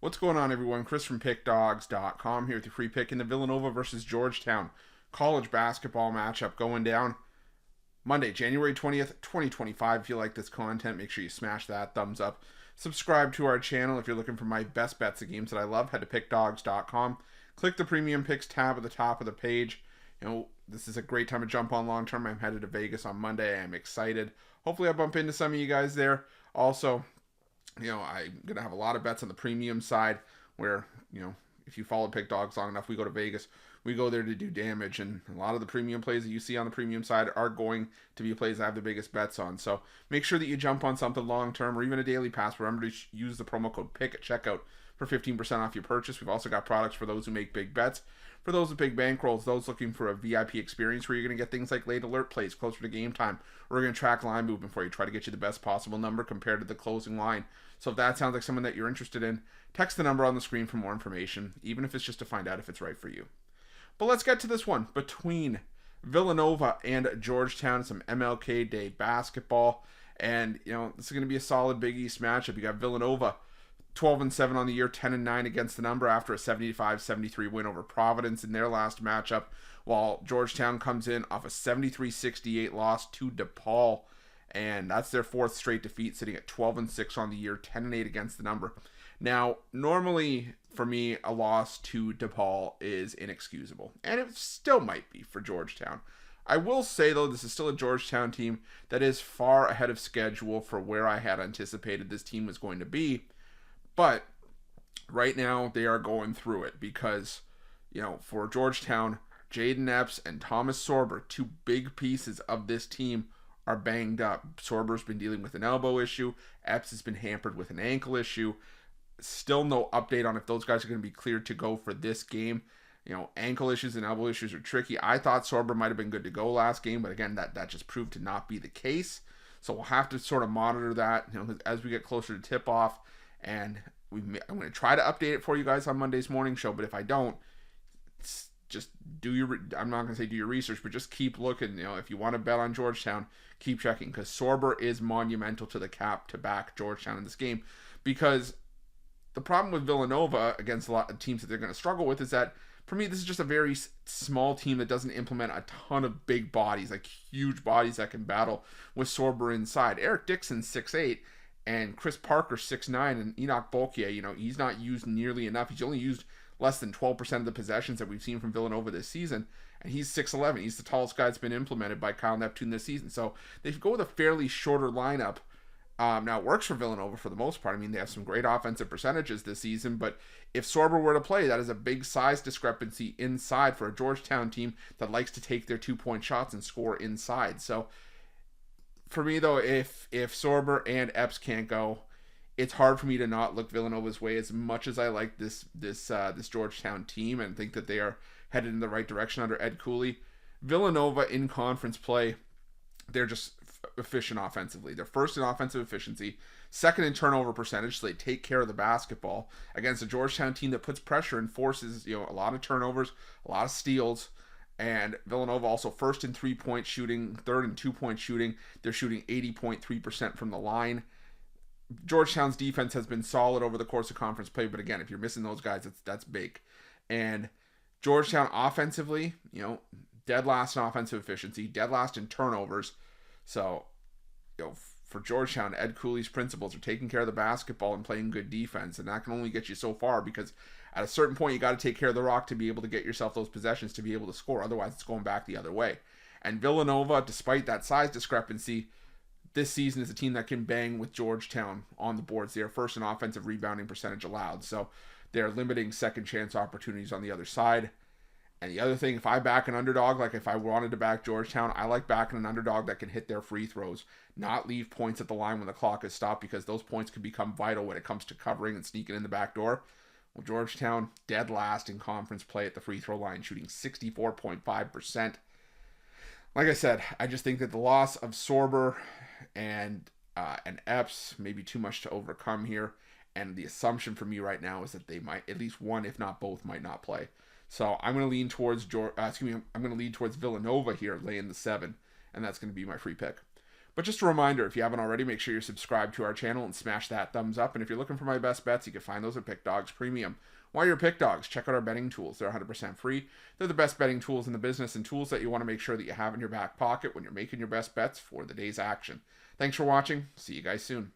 What's going on, everyone? Chris from Pickdawgz.com here with your free pick in the Villanova versus Georgetown college basketball matchup going down Monday, January 20th, 2025. If you like this content, make sure you smash that thumbs up. Subscribe to our channel if you're looking for my best bets of games that I love. Head to Pickdawgz.com. Click the Premium Picks tab at the top of the page. This is a great time to jump on long term. I'm headed to Vegas on Monday. I'm excited. Hopefully I bump into some of you guys there. Also, I'm going to have a lot of bets on the premium side where, if you follow Pick Dawgz long enough, we go to Vegas. We go there to do damage, and a lot of the premium plays that you see on the premium side are going to be plays I have the biggest bets on. So make sure that you jump on something long term or even a daily pass. Remember to use the promo code PICK at checkout for 15% off your purchase. We've also got products for those who make big bets. For those with big bankrolls, those looking for a VIP experience where you're going to get things like late alert plays closer to game time. We're going to track line movement for you, try to get you the best possible number compared to the closing line. So if that sounds like someone that you're interested in, text the number on the screen for more information, even if it's just to find out if it's right for you. But let's get to this one between Villanova and Georgetown, some MLK Day basketball. And, this is going to be a solid Big East matchup. You got Villanova 12-7 on the year, 10-9 against the number after a 75-73 win over Providence in their last matchup, while Georgetown comes in off a 73-68 loss to DePaul, and that's their fourth straight defeat, sitting at 12-6 on the year, 10-8 against the number. Now, normally for me, a loss to DePaul is inexcusable, and it still might be for Georgetown. I will say, though, this is still a Georgetown team that is far ahead of schedule for where I had anticipated this team was going to be. But right now they are going through it because, for Georgetown, Jaden Epps and Thomas Sorber, two big pieces of this team, are banged up. Sorber's been dealing with an elbow issue. Epps has been hampered with an ankle issue. Still no update on if those guys are going to be cleared to go for this game. Ankle issues and elbow issues are tricky. I thought Sorber might have been good to go last game, but again, that just proved to not be the case. So we'll have to sort of monitor that, as we get closer to tip-off. And I'm going to try to update it for you guys on Monday's morning show, but if I don't, just I'm not going to say do your research, but just keep looking. If you want to bet on Georgetown, keep checking, because Sorber is monumental to the cap to back Georgetown in this game. Because the problem with Villanova against a lot of teams that they're going to struggle with is that, for me, this is just a very small team that doesn't implement a ton of big bodies, like huge bodies that can battle with Sorber inside. Eric Dixon, 6'8", and Chris Parker, 6'9", and Enoch Bolkier, he's not used nearly enough. He's only used less than 12% of the possessions that we've seen from Villanova this season, and he's 6'11". He's the tallest guy that's been implemented by Kyle Neptune this season. So they go with a fairly shorter lineup. Now, it works for Villanova for the most part. I mean, they have some great offensive percentages this season, but if Sorber were to play, that is a big size discrepancy inside for a Georgetown team that likes to take their two-point shots and score inside. So for me, though, if Sorber and Epps can't go, it's hard for me to not look Villanova's way as much as I like this Georgetown team and think that they are headed in the right direction under Ed Cooley. Villanova in conference play, they're just efficient offensively. They're first in offensive efficiency, second in turnover percentage, so they take care of the basketball against a Georgetown team that puts pressure and forces a lot of turnovers, a lot of steals. And Villanova also first in three-point shooting, third in two-point shooting. They're shooting 80.3% from the line. Georgetown's defense has been solid over the course of conference play, but again, if you're missing those guys, that's big. And Georgetown offensively, dead last in offensive efficiency, dead last in turnovers. So, for Georgetown, Ed Cooley's principles are taking care of the basketball and playing good defense, and that can only get you so far, because at a certain point, you got to take care of the rock to be able to get yourself those possessions to be able to score. Otherwise, it's going back the other way. And Villanova, despite that size discrepancy, this season is a team that can bang with Georgetown on the boards. They are first in offensive rebounding percentage allowed, so they're limiting second chance opportunities on the other side. And the other thing, if I back an underdog, like if I wanted to back Georgetown, I like backing an underdog that can hit their free throws, not leave points at the line when the clock is stopped, because those points can become vital when it comes to covering and sneaking in the back door. Well, Georgetown, dead last in conference play at the free throw line, shooting 64.5%. Like I said, I just think that the loss of Sorber and Epps may be too much to overcome here. And the assumption for me right now is that they might, at least one, if not both, might not play. So I'm going to lean towards I'm going to lean towards Villanova here, laying the 7, and that's going to be my free pick. But just a reminder, if you haven't already, make sure you're subscribed to our channel and smash that thumbs up. And if you're looking for my best bets, you can find those at Pickdawgz Premium. While you're Pickdawgz, check out our betting tools. They're 100% free. They're the best betting tools in the business and tools that you want to make sure that you have in your back pocket when you're making your best bets for the day's action. Thanks for watching. See you guys soon.